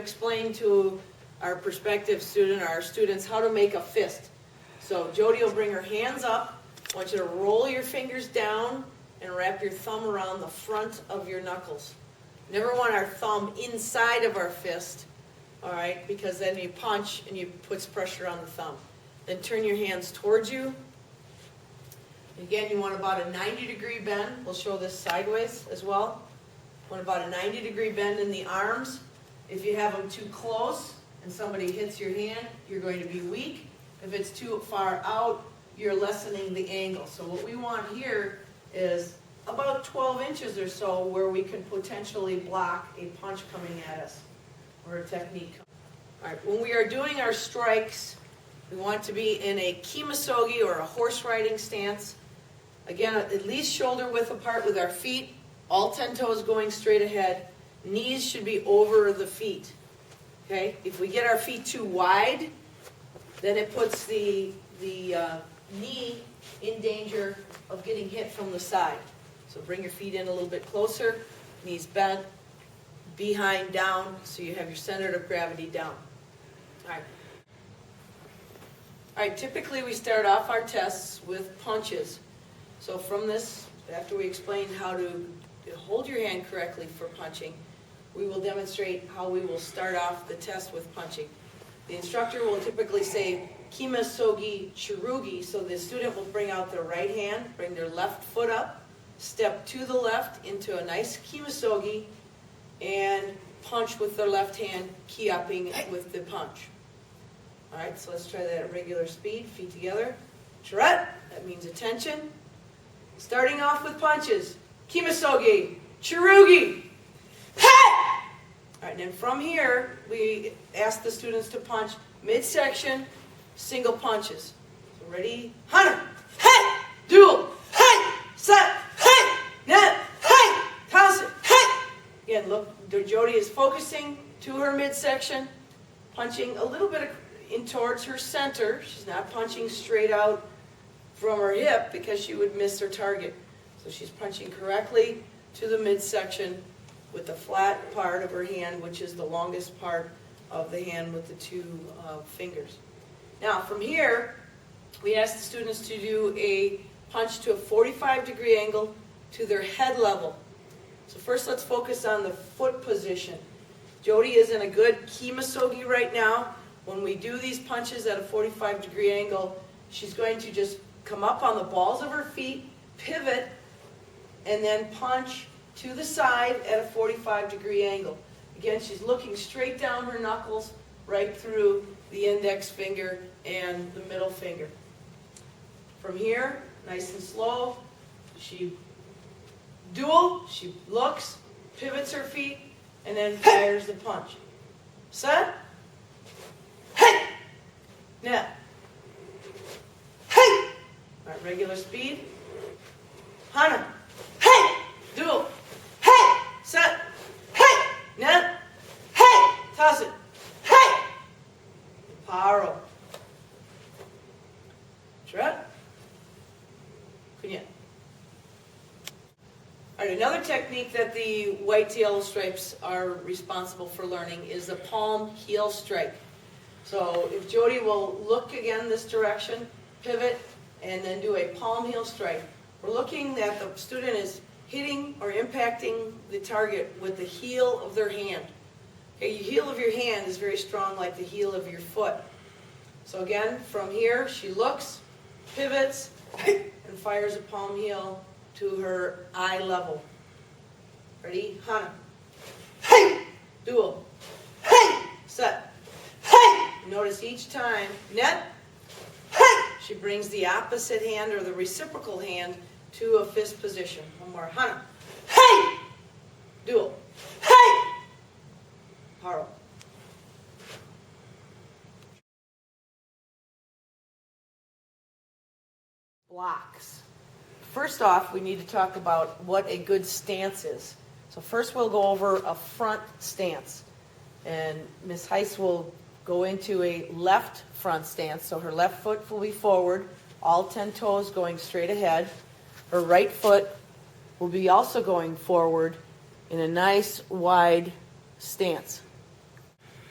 explain to our prospective student, our students, how to make a fist. So Jody will bring her hands up. I want you to roll your fingers down and wrap your thumb around the front of your knuckles. Never want our thumb inside of our fist, all right, because then you punch and it puts pressure on the thumb. Then turn your hands towards you. Again, you want about a 90-degree bend. We'll show this sideways as well. Want about a 90-degree bend in the arms. If you have them too close and somebody hits your hand, you're going to be weak. If it's too far out, you're lessening the angle. So what we want here is about 12 inches or so where we can potentially block a punch coming at us or a technique. All right, when we are doing our strikes, we want to be in a kimisogi or a horse riding stance. Again, at least shoulder width apart with our feet, all 10 toes going straight ahead. Knees should be over the feet. Okay? If we get our feet too wide, then it puts the knee in danger of getting hit from the side. So bring your feet in a little bit closer, knees bent, behind down, so you have your center of gravity down. All right. All right, typically we start off our tests with punches. So from this, after we explain how to hold your hand correctly for punching, we will demonstrate how we will start off the test with punching. The instructor will typically say kimisogi chirugi, so the student will bring out their right hand, bring their left foot up, step to the left into a nice kimisogi, and punch with their left hand, ki-upping with the punch. All right, so let's try that at regular speed, feet together. Charette, that means attention. Starting off with punches. Kimisogi, chirugi, hey! All right, and then from here, we ask the students to punch midsection, single punches. So ready? Hana, hey! Duel, hey! Set, hey! Net, hey! Toss it, hey! Again, look, Jody is focusing to her midsection, punching a little bit in towards her center. She's not punching straight out from her hip because she would miss her target. So she's punching correctly to the midsection with the flat part of her hand, which is the longest part of the hand with the two fingers. Now from here, we ask the students to do a punch to a 45-degree angle to their head level. So first let's focus on the foot position. Jody is in a good kimisogi right now. When we do these punches at a 45-degree angle, she's going to just come up on the balls of her feet, pivot, and then punch to the side at a 45-degree angle. Again, she's looking straight down her knuckles, right through the index finger and the middle finger. From here, nice and slow, she looks, pivots her feet, and then fires the punch. Set. Hey! Net. Hey! All right, regular speed. Hana. Hey! Duel. Hey! Set. Hey! Net. Hey! Toss it. Hey! Paro. Shred. Kunya. All right, another technique that the white yellow stripes are responsible for learning is the palm heel strike. So if Jody will look again this direction, pivot, and then do a palm heel strike. We're looking that the student is hitting or impacting the target with the heel of their hand. Okay, the heel of your hand is very strong like the heel of your foot. So again, from here, she looks, pivots, and fires a palm heel to her eye level. Ready? Hana. Hey! Duel. Hey! Set. Hey! Notice each time, net. Hey! She brings the opposite hand or the reciprocal hand to a fist position. One more. Hana. Hey! Duel. Hey! Paro. Blocks. First off, we need to talk about what a good stance is. So first we'll go over a front stance. And Ms. Heiss will go into a left front stance. So her left foot will be forward, all 10 toes going straight ahead. Her right foot will be also going forward in a nice wide stance.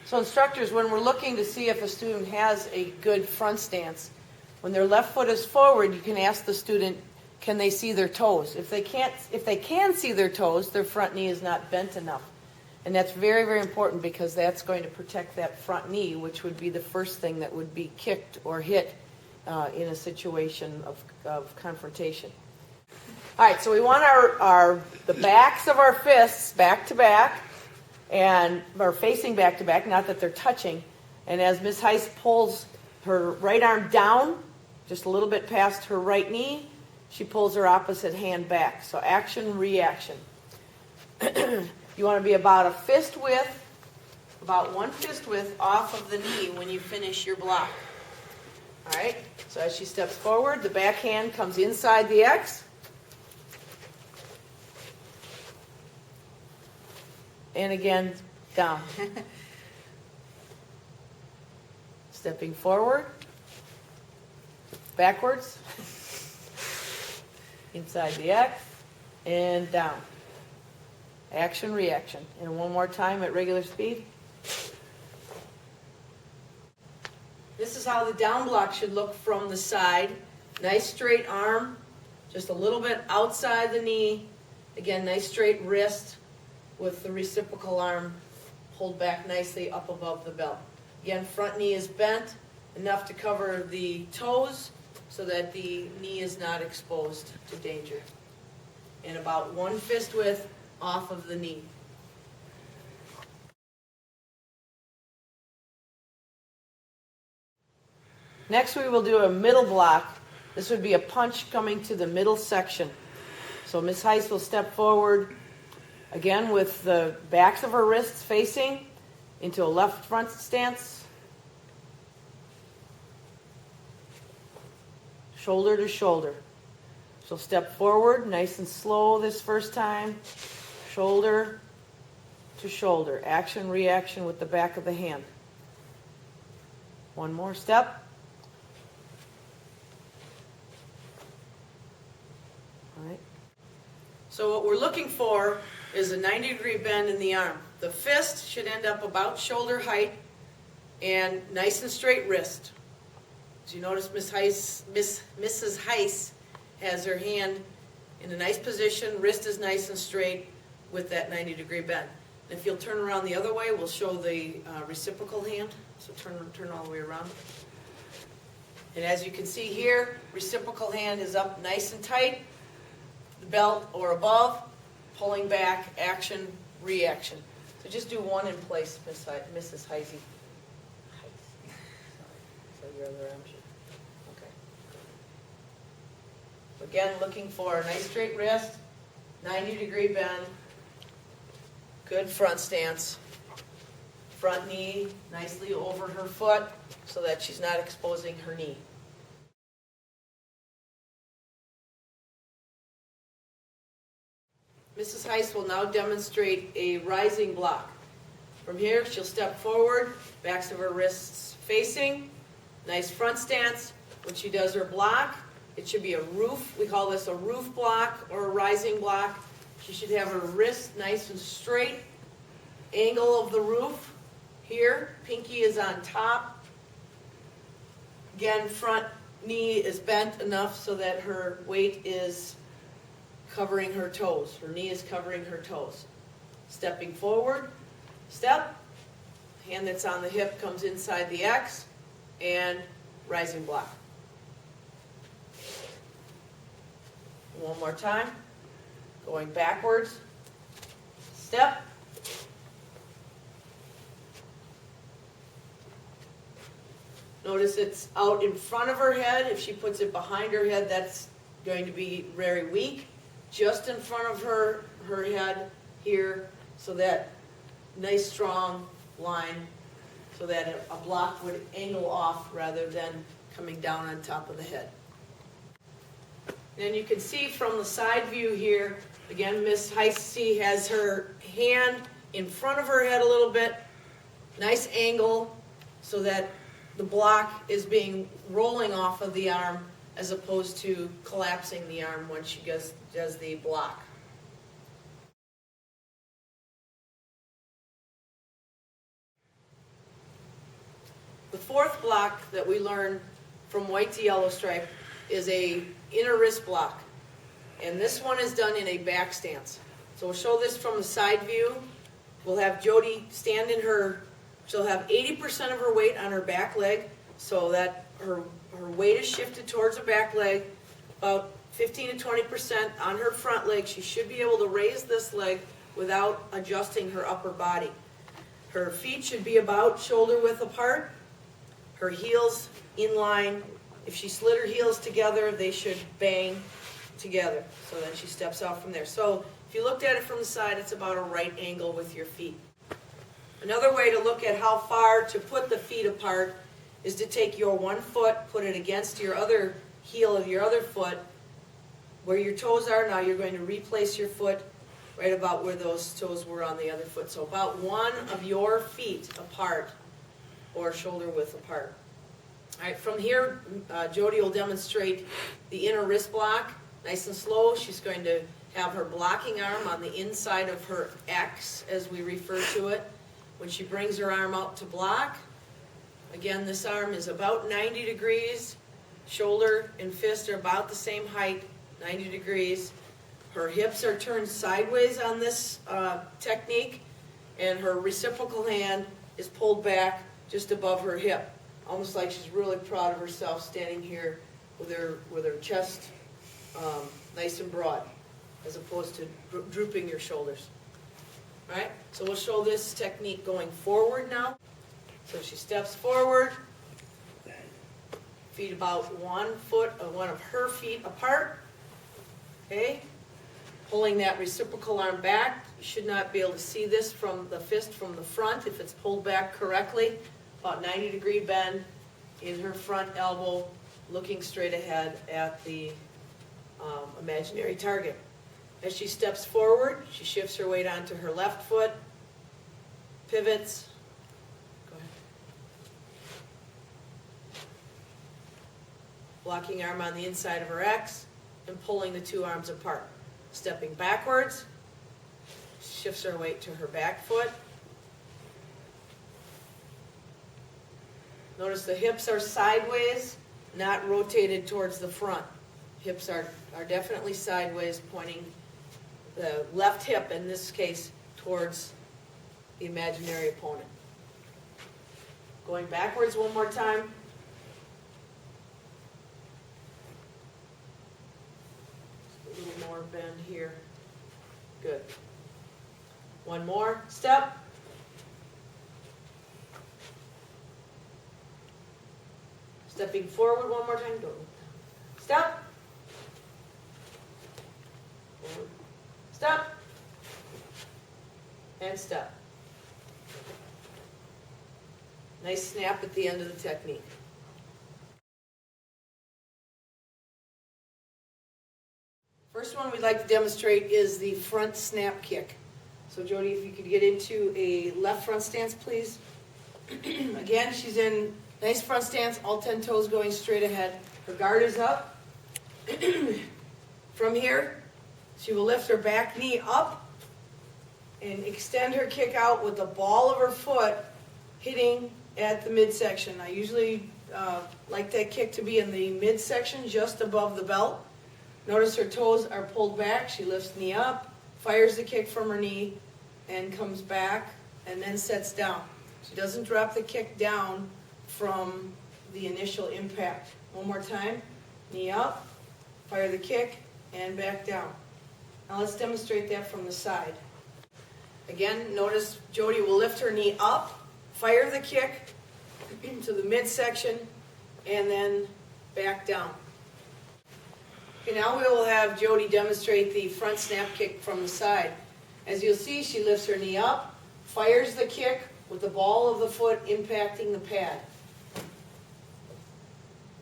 So instructors, when we're looking to see if a student has a good front stance, when their left foot is forward, you can ask the student, can they see their toes? If they can see their toes, their front knee is not bent enough. And that's very, very important because that's going to protect that front knee, which would be the first thing that would be kicked or hit in a situation of confrontation. All right, so we want the backs of our fists back to back, and are facing back to back, not that they're touching. And as Ms. Heiss pulls her right arm down, just a little bit past her right knee, she pulls her opposite hand back. So action, reaction. You want to be about one fist width off of the knee when you finish your block. All right, so as she steps forward, the back hand comes inside the X. And again, down. Stepping forward, backwards, inside the X, and down. Action, reaction. And one more time at regular speed. This is how the down block should look from the side. Nice straight arm, just a little bit outside the knee. Again, nice straight wrist with the reciprocal arm pulled back nicely up above the belt. Again, front knee is bent enough to cover the toes so that the knee is not exposed to danger. And about one fist width off of the knee. Next we will do a middle block. This would be a punch coming to the middle section. So Ms. Heiss will step forward, again with the backs of her wrists facing into a left front stance. Shoulder to shoulder. She'll step forward, nice and slow this first time. Shoulder to shoulder. Action, reaction with the back of the hand. One more step. All right. So what we're looking for is a 90-degree bend in the arm. The fist should end up about shoulder height and nice and straight wrist. As you notice, Mrs. Heiss has her hand in a nice position, wrist is nice and straight with that 90-degree bend. And if you'll turn around the other way, we'll show the reciprocal hand. So turn all the way around. And as you can see here, reciprocal hand is up nice and tight, the belt or above, pulling back, action, reaction. So just do one in place, Mrs. Heisey. So your other arm should. Okay. Again, looking for a nice straight wrist, 90-degree bend, good front stance, front knee nicely over her foot so that she's not exposing her knee. Mrs. Heiss will now demonstrate a rising block. From here, she'll step forward, backs of her wrists facing, nice front stance. When she does her block, it should be a roof. We call this a roof block or a rising block. She should have her wrist nice and straight. Angle of the roof here, pinky is on top. Again, front knee is bent enough so that her weight is covering her toes. Her knee is covering her toes. Stepping forward, step. Hand that's on the hip comes inside the X, and rising block. One more time. Going backwards, step. Notice it's out in front of her head. If she puts it behind her head, that's going to be very weak. Just in front of her head here, so that nice strong line, so that a block would angle off rather than coming down on top of the head. And you can see from the side view here, again, Miss Heisey has her hand in front of her head a little bit, nice angle, so that the block is rolling off of the arm as opposed to collapsing the arm when she does the block. The fourth block that we learn from white to yellow stripe is a inner wrist block. And this one is done in a back stance. So we'll show this from the side view. We'll have Jody stand in her, she'll have 80% of her weight on her back leg, so that her weight is shifted towards her back leg, about 15 to 20% on her front leg. She should be able to raise this leg without adjusting her upper body. Her feet should be about shoulder width apart, her heels in line. If she slid her heels together, they should bang together. So then she steps out from there. So if you looked at it from the side, it's about a right angle with your feet. Another way to look at how far to put the feet apart is to take your one foot, put it against your other heel of your other foot. Where your toes are now, you're going to replace your foot right about where those toes were on the other foot. So about one of your feet apart, or shoulder width apart. All right, from here, Jody will demonstrate the inner wrist block. Nice and slow. She's going to have her blocking arm on the inside of her X, as we refer to it. When she brings her arm out to block, again, this arm is about 90 degrees. Shoulder and fist are about the same height, 90 degrees. Her hips are turned sideways on this technique, and her reciprocal hand is pulled back just above her hip, almost like she's really proud of herself, standing here with her chest nice and broad, as opposed to drooping your shoulders. All right, so we'll show this technique going forward now. So she steps forward, feet about 1 foot of one of her feet apart. Okay, pulling that reciprocal arm back. You should not be able to see this from the fist from the front if it's pulled back correctly. About 90-degree bend in her front elbow, looking straight ahead at the imaginary target. As she steps forward, she shifts her weight onto her left foot, pivots. Go ahead. Blocking arm on the inside of her X and pulling the two arms apart. Stepping backwards, shifts her weight to her back foot. Notice the hips are sideways, not rotated towards the front. Hips are definitely sideways, pointing the left hip, in this case, towards the imaginary opponent. Going backwards one more time. Just a little more bend here. Good. One more step. Stepping forward one more time. Go. Step. Forward. Step. And step. Nice snap at the end of the technique. First one we'd like to demonstrate is the front snap kick. So Jody, if you could get into a left front stance, please. Again, she's in nice front stance, all 10 toes going straight ahead. Her guard is up. From here, she will lift her back knee up and extend her kick out with the ball of her foot hitting at the midsection. I usually like that kick to be in the midsection, just above the belt. Notice her toes are pulled back. She lifts knee up, fires the kick from her knee, and comes back, and then sets down. She doesn't drop the kick down from the initial impact. One more time. Knee up, fire the kick, and back down. Now let's demonstrate that from the side. Again, notice Jody will lift her knee up, fire the kick into the midsection, and then back down. Okay, now we will have Jody demonstrate the front snap kick from the side. As you'll see, she lifts her knee up, fires the kick with the ball of the foot impacting the pad.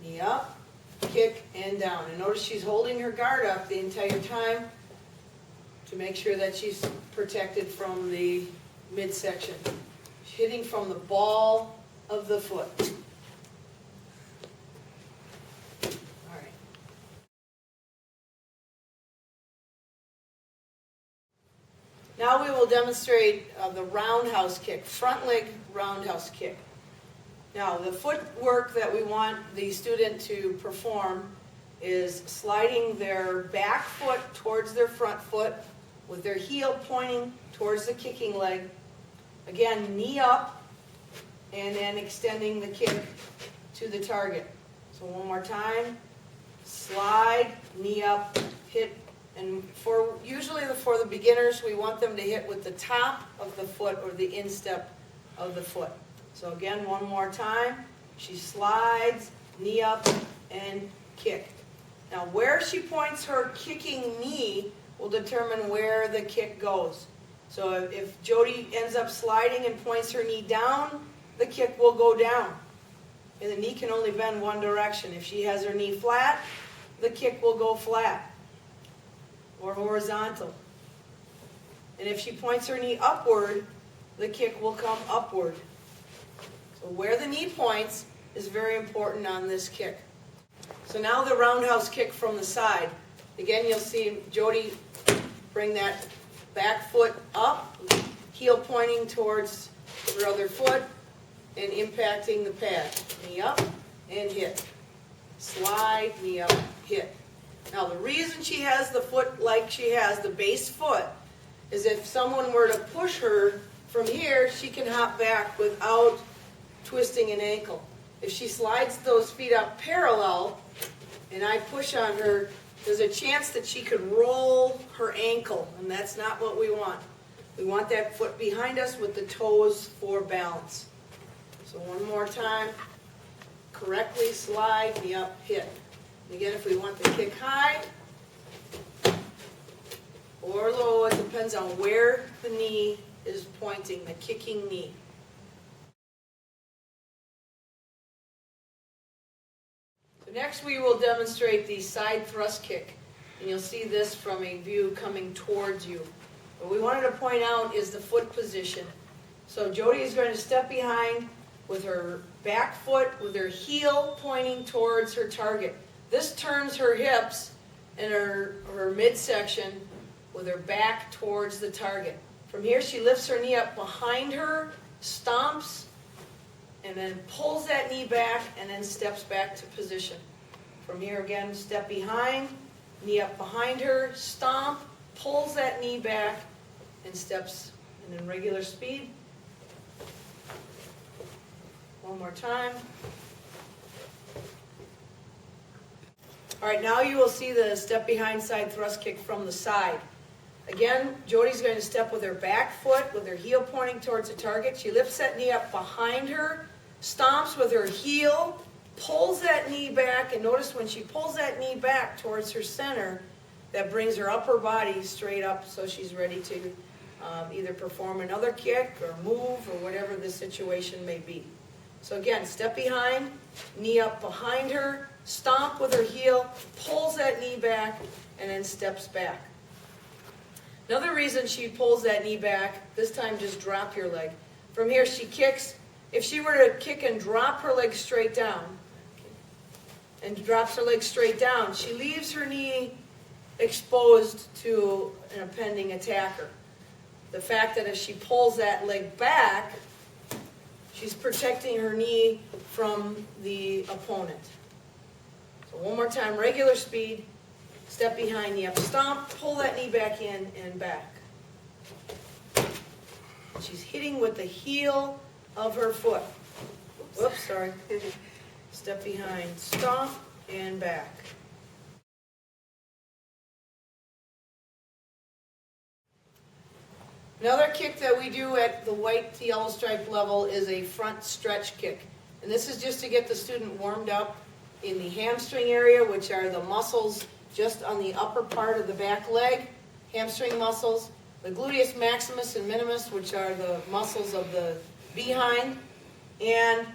Knee up, kick, and down. And notice she's holding her guard up the entire time to make sure that she's protected from the midsection. She's hitting from the ball of the foot. All right. Now we will demonstrate the roundhouse kick, front leg roundhouse kick. Now, the footwork that we want the student to perform is sliding their back foot towards their front foot with their heel pointing towards the kicking leg. Again, knee up, and then extending the kick to the target. So one more time. Slide, knee up, hit. And usually for the beginners, we want them to hit with the top of the foot or the instep of the foot. So again, one more time. She slides, knee up, and kick. Now where she points her kicking knee will determine where the kick goes. So if Jody ends up sliding and points her knee down, the kick will go down. And the knee can only bend one direction. If she has her knee flat, the kick will go flat or horizontal. And if she points her knee upward, the kick will come upward. So where the knee points is very important on this kick. So now the roundhouse kick from the side. Again, you'll see Jody bring that back foot up, heel pointing towards her other foot, and impacting the pad. Knee up and hit. Slide, knee up, hit. Now the reason she has the foot like she has, the base foot, is if someone were to push her from here, she can hop back without twisting an ankle. If she slides those feet up parallel, and I push on her, there's a chance that she could roll her ankle, and that's not what we want. We want that foot behind us with the toes for balance. So one more time, correctly slide, knee up, hit. And again, if we want the kick high or low, it depends on where the knee is pointing, the kicking knee. So next we will demonstrate the side thrust kick. And you'll see this from a view coming towards you. What we wanted to point out is the foot position. So Jody is going to step behind with her back foot, with her heel pointing towards her target. This turns her hips and her midsection with her back towards the target. From here, she lifts her knee up behind her, stomps, and then pulls that knee back and then steps back to position. From here again, step behind, knee up behind her, stomp, pulls that knee back, and steps in regular speed. One more time. All right, now you will see the step behind side thrust kick from the side. Again, Jody's going to step with her back foot, with her heel pointing towards the target. She lifts that knee up behind her, stomps with her heel, pulls that knee back, and notice when she pulls that knee back towards her center, that brings her upper body straight up so she's ready to either perform another kick or move or whatever the situation may be. So again, step behind, knee up behind her, stomp with her heel, pulls that knee back, and then steps back. Another reason she pulls that knee back, this time just drop your leg. From here she kicks. If she were to kick and drop her leg straight down, and drops her leg straight down, she leaves her knee exposed to an impending attacker. The fact that if she pulls that leg back, she's protecting her knee from the opponent. So one more time, regular speed, step behind, knee up, stomp, pull that knee back in and back. She's hitting with the heel of her foot. Whoops, sorry. Step behind, stomp, and back. Another kick that we do at the white to yellow stripe level is a front stretch kick. And this is just to get the student warmed up in the hamstring area, which are the muscles just on the upper part of the back leg, hamstring muscles, the gluteus maximus and minimus, which are the muscles of the behind, and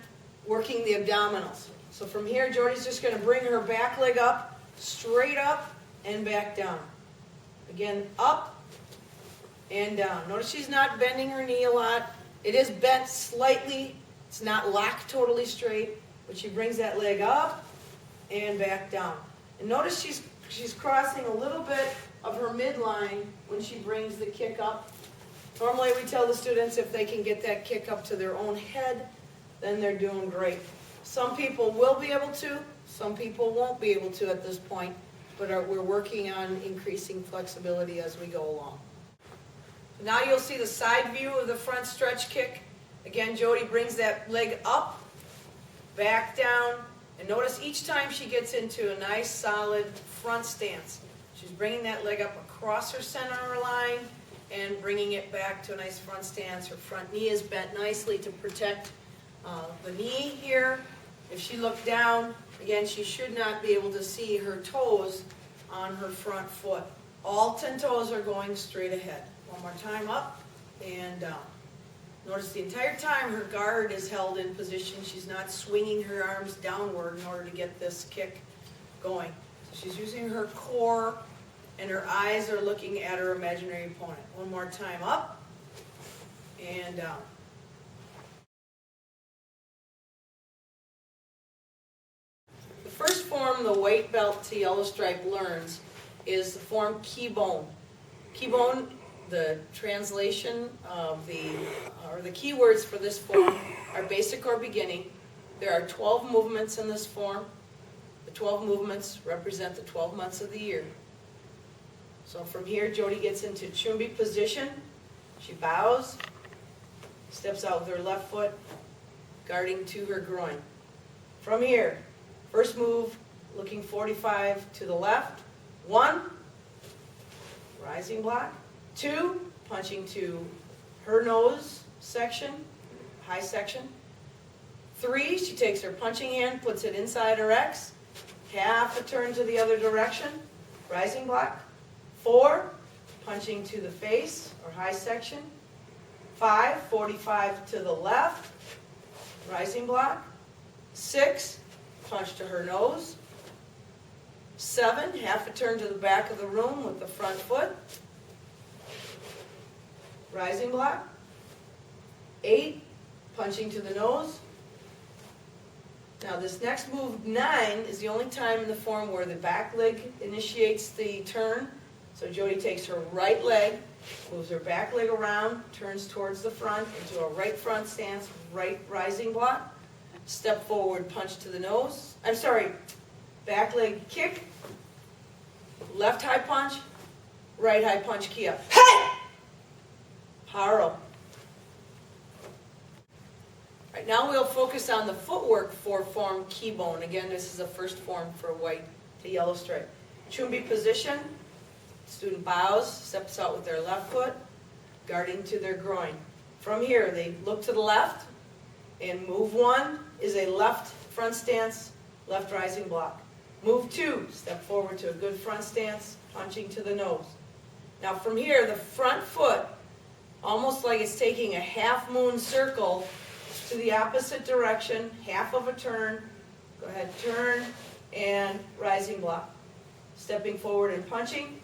working the abdominals. So from here, Jody's just going to bring her back leg up, straight up, and back down. Again, up and down. Notice she's not bending her knee a lot. It is bent slightly. It's not locked totally straight, but she brings that leg up and back down. And notice she's crossing a little bit of her midline when she brings the kick up. Normally we tell the students if they can get that kick up to their own head, then they're doing great. Some people will be able to, some people won't be able to at this point, but we're working on increasing flexibility as we go along. Now you'll see the side view of the front stretch kick. Again, Jody brings that leg up, back down, and notice each time she gets into a nice solid front stance, she's bringing that leg up across her center line and bringing it back to a nice front stance. Her front knee is bent nicely to protect the knee here. If she looked down, again, she should not be able to see her toes on her front foot. All 10 toes are going straight ahead. One more time, up and down. Notice the entire time her guard is held in position. She's not swinging her arms downward in order to get this kick going. So she's using her core, and her eyes are looking at her imaginary opponent. One more time, up and down. The first form the white belt to yellow stripe learns is the form keybone. Keybone, the translation of or the keywords for this form are basic or beginning. There are 12 movements in this form. The 12 movements represent the 12 months of the year. So from here, Jody gets into chumbi position. She bows, steps out with her left foot, guarding to her groin. From here, first move, looking 45 to the left. 1, rising block. 2, punching to her nose section, high section. 3, she takes her punching hand, puts it inside her X, half a turn to the other direction, rising block. 4, punching to the face or high section. 5, 45 to the left, rising block. 6, punch to her nose. 7, half a turn to the back of the room with the front foot, rising block. 8, punching to the nose. Now this next move, 9, is the only time in the form where the back leg initiates the turn. So Jody takes her right leg, moves her back leg around, turns towards the front into a right front stance, right rising block. Step forward, punch to the nose. Back leg kick, left high punch, right high punch, key up. Hey! Paro. Right, now we'll focus on the footwork for form keybone. Again, this is the first form for white to yellow stripe. Chumbi position. Student bows, steps out with their left foot, guarding to their groin. From here, they look to the left, and move 1 is a left front stance, left rising block. Move 2, step forward to a good front stance, punching to the nose. Now from here, the front foot, almost like it's taking a half moon circle to the opposite direction, half of a turn. Go ahead, turn, and rising block. Stepping forward and punching.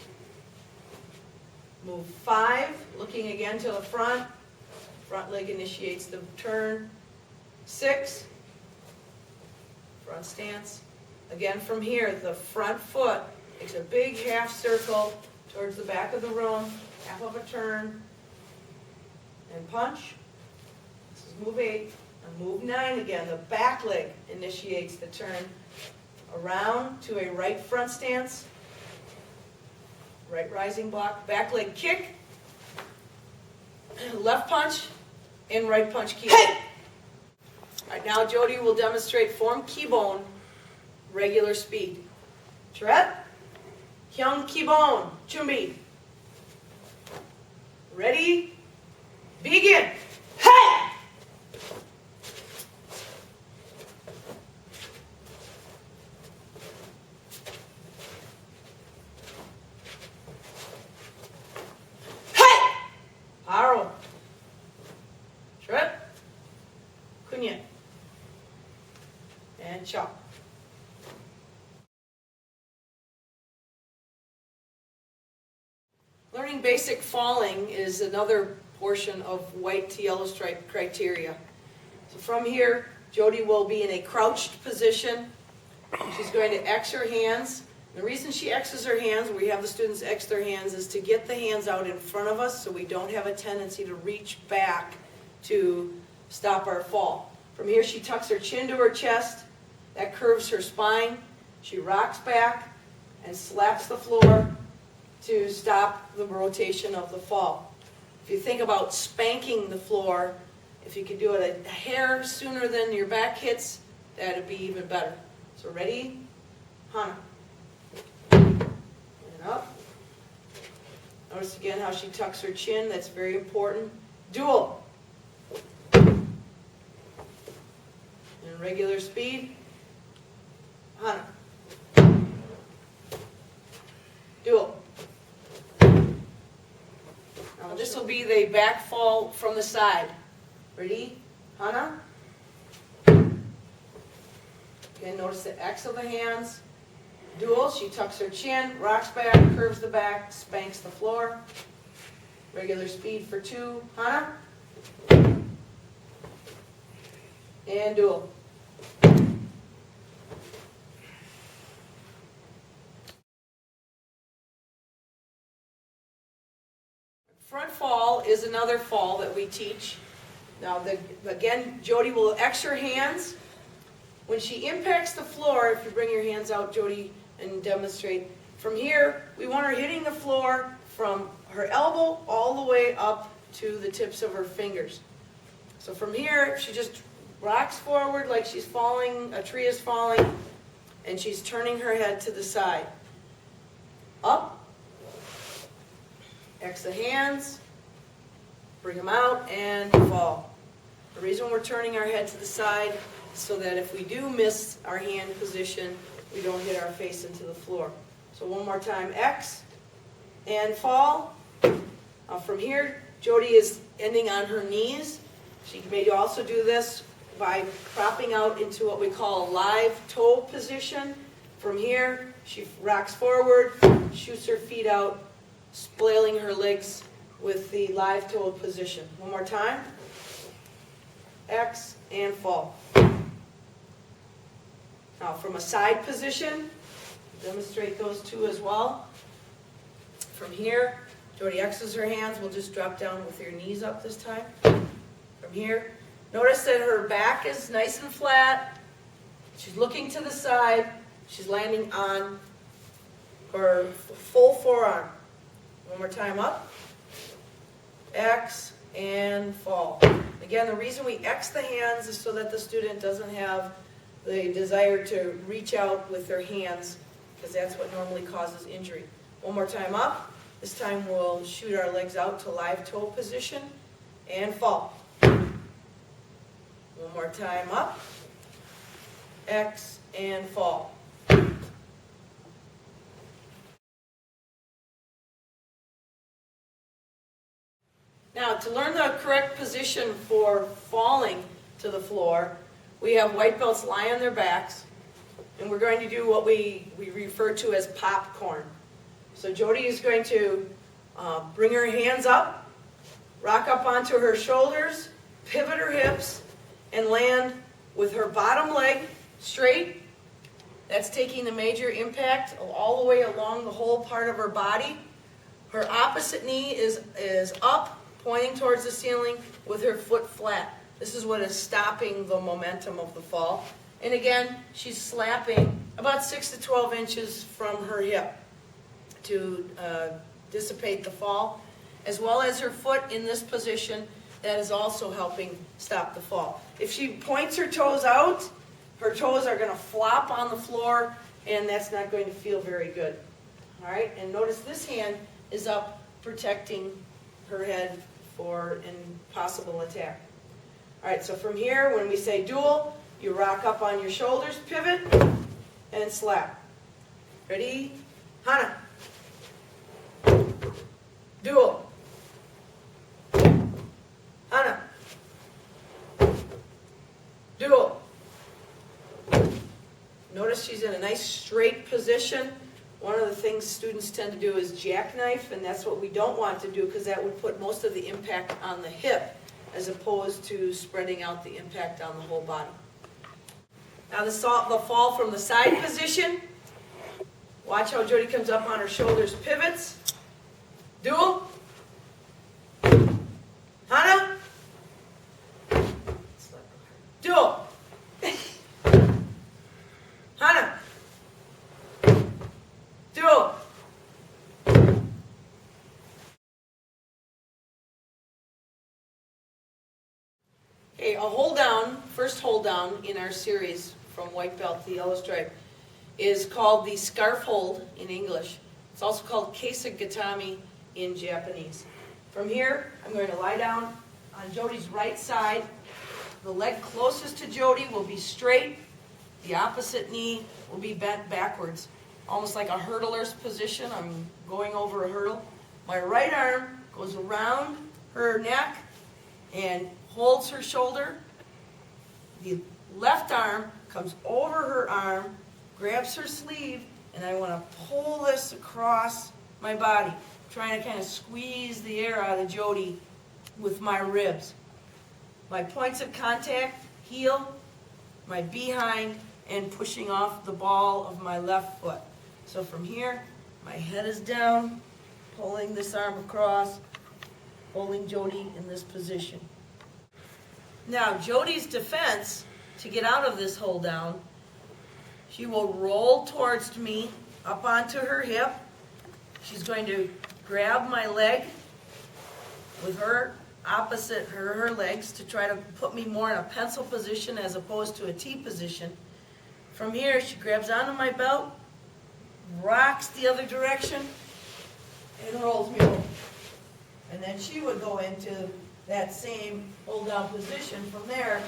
Move 5, looking again to the front. Front leg initiates the turn. 6, front stance. Again from here, the front foot makes a big half circle towards the back of the room, half of a turn, and punch. This is move 8. And move 9 again, the back leg initiates the turn around to a right front stance, right rising block, back leg kick, left punch, and right punch key. Hey! All right, now Jody will demonstrate form keybone, regular speed. Charet, kyung keybone, chumbi. Ready, begin. Hey! Paro. Charet. Kunya. And chop. Learning basic falling is another portion of white to yellow stripe criteria. So from here, Jody will be in a crouched position. She's going to X her hands. The reason she X's her hands, we have the students X their hands, is to get the hands out in front of us so we don't have a tendency to reach back to stop our fall. From here, she tucks her chin to her chest. That curves her spine. She rocks back and slaps the floor to stop the rotation of the fall. If you think about spanking the floor, if you could do it a hair sooner than your back hits, that would be even better. So ready? Hana. And up. Notice again how she tucks her chin. That's very important. Dual. And regular speed. Hana. Dual. Now this will be the back fall from the side. Ready? Hana. Again, notice the X of the hands. Dual, she tucks her chin, rocks back, curves the back, spanks the floor. Regular speed for 2. Hana. And dual. Front fall is another fall that we teach. Now, again, Jody will X her hands. When she impacts the floor, if you bring your hands out, Jody, and demonstrate, from here, we want her hitting the floor from her elbow all the way up to the tips of her fingers. So from here, she just rocks forward like she's falling, a tree is falling, and she's turning her head to the side. Up. X the hands, bring them out, and fall. The reason we're turning our head to the side is so that if we do miss our hand position, we don't hit our face into the floor. So one more time, X, and fall. From here, Jody is ending on her knees. She may also do this by propping out into what we call a live toe position. From here, she rocks forward, shoots her feet out, splailing her legs with the live toe position. One more time. X and fall. Now from a side position, demonstrate those two as well. From here, Jody X's her hands. We'll just drop down with your knees up this time. From here, notice that her back is nice and flat. She's looking to the side. She's landing on her full forearm. One more time, up, X, and fall. Again, the reason we X the hands is so that the student doesn't have the desire to reach out with their hands, because that's what normally causes injury. One more time, up. This time we'll shoot our legs out to live toe position, and fall. One more time, up, X, and fall. Now, to learn the correct position for falling to the floor, we have white belts lie on their backs, and we're going to do what we refer to as popcorn. So Jody is going to bring her hands up, rock up onto her shoulders, pivot her hips, and land with her bottom leg straight. That's taking the major impact all the way along the whole part of her body. Her opposite knee is up, pointing towards the ceiling with her foot flat. This is what is stopping the momentum of the fall. And again, she's slapping about 6 to 12 inches from her hip to dissipate the fall, as well as her foot in this position. That is also helping stop the fall. If she points her toes out, her toes are going to flop on the floor, and that's not going to feel very good. All right, and notice this hand is up protecting her head for an possible attack. All right, so from here, when we say dual, you rock up on your shoulders, pivot, and slap. Ready? Hana. Dual. Hana. Dual. Notice she's in a nice straight position. One of the things students tend to do is jackknife, and that's what we don't want to do, because that would put most of the impact on the hip as opposed to spreading out the impact on the whole body. Now the fall from the side position. Watch how Jody comes up on her shoulders, pivots. Dual. Hana. Dual. Okay, a hold down, first hold down in our series from white belt to yellow stripe is called the scarf hold in English. It's also called keisagatami in Japanese. From here, I'm going to lie down on Jody's right side. The leg closest to Jody will be straight. The opposite knee will be bent backwards, almost like a hurdler's position. I'm going over a hurdle. My right arm goes around her neck and holds her shoulder. The left arm comes over her arm, grabs her sleeve, and I want to pull this across my body, trying to kind of squeeze the air out of Jody with my ribs. My points of contact, heel, my behind, and pushing off the ball of my left foot. So from here, my head is down, pulling this arm across, holding Jody in this position. Now, Jody's defense to get out of this hold down, she will roll towards me up onto her hip. She's going to grab my leg with her opposite her legs to try to put me more in a pencil position as opposed to a T position. From here, she grabs onto my belt, rocks the other direction, and rolls me over. And then she would go into that same hold down position from there.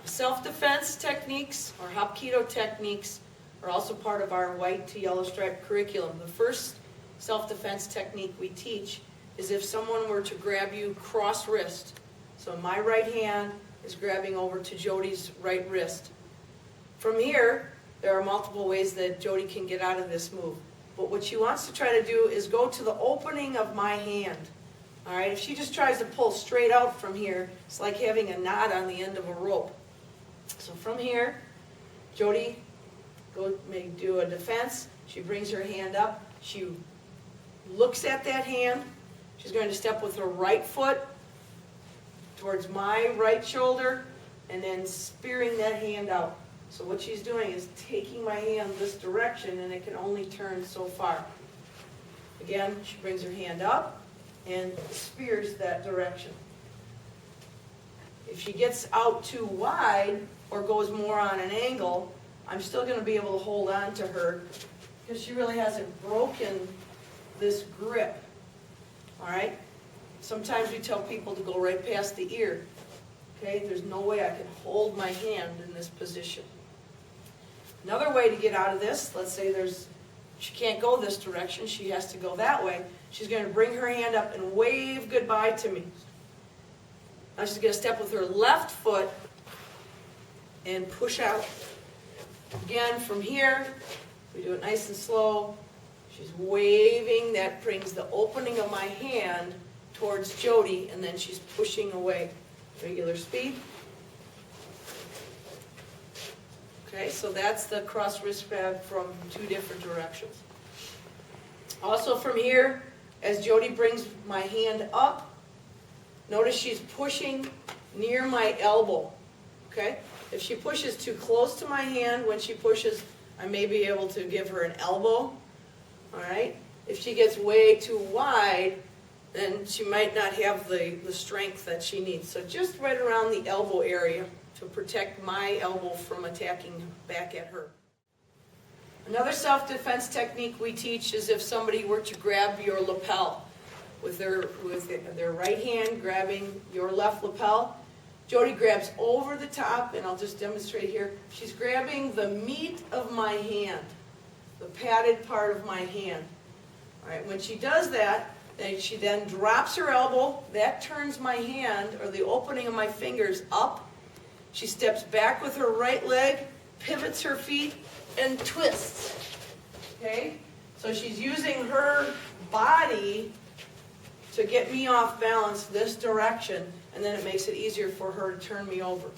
Self-defense techniques, or Hapkido techniques, are also part of our white to yellow stripe curriculum. The first self-defense technique we teach is if someone were to grab you cross wrist. So my right hand is grabbing over to Jody's right wrist. From here, there are multiple ways that Jody can get out of this move. But what she wants to try to do is go to the opening of my hand. All right, if she just tries to pull straight out from here, it's like having a knot on the end of a rope. So from here, Jody may do a defense. She brings her hand up. She looks at that hand. She's going to step with her right foot towards my right shoulder and then spearing that hand out. So what she's doing is taking my hand this direction, and it can only turn so far. Again, she brings her hand up and spears that direction. If she gets out too wide or goes more on an angle, I'm still going to be able to hold on to her because she really hasn't broken this grip. All right? Sometimes we tell people to go right past the ear. Okay? There's no way I can hold my hand in this position. Another way to get out of this, let's say she can't go this direction, she has to go that way. She's going to bring her hand up and wave goodbye to me. Now she's going to step with her left foot and push out. Again, from here, we do it nice and slow. She's waving. That brings the opening of my hand towards Jody, and then she's pushing away. Regular speed. Okay, so that's the cross wrist grab from two different directions. Also from here, as Jody brings my hand up, notice she's pushing near my elbow. Okay? If she pushes too close to my hand, when she pushes, I may be able to give her an elbow. All right? If she gets way too wide, then she might not have the strength that she needs. So just right around the elbow area to protect my elbow from attacking back at her. Another self-defense technique we teach is if somebody were to grab your lapel with their right hand grabbing your left lapel. Jody grabs over the top, and I'll just demonstrate here. She's grabbing the meat of my hand, the padded part of my hand. All right, when she does that, she then drops her elbow. That turns my hand, or the opening of my fingers, up. She steps back with her right leg, pivots her feet, and twists. Okay? So she's using her body to get me off balance this direction, and then it makes it easier for her to turn me over.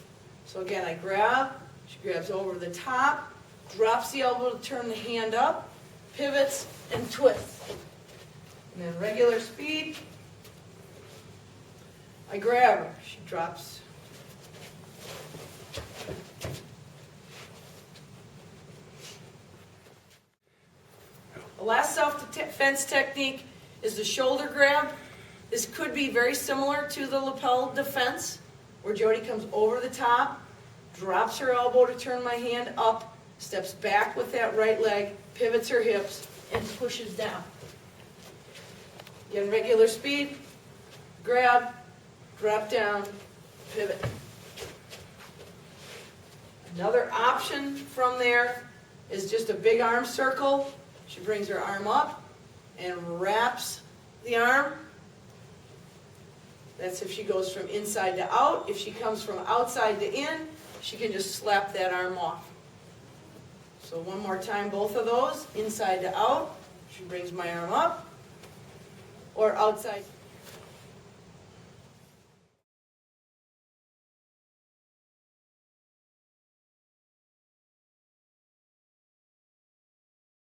So again, I grab, she grabs over the top, drops the elbow to turn the hand up, pivots, and twists. And then regular speed, I grab her. She drops. The last self-defense technique is the shoulder grab. This could be very similar to the lapel defense, where Jody comes over the top, drops her elbow to turn my hand up, steps back with that right leg, pivots her hips, and pushes down. Again, regular speed, grab, drop down, pivot. Another option from there is just a big arm circle. She brings her arm up and wraps the arm. That's if she goes from inside to out. If she comes from outside to in, she can just slap that arm off. So one more time, both of those, inside to out. She brings my arm up, or outside.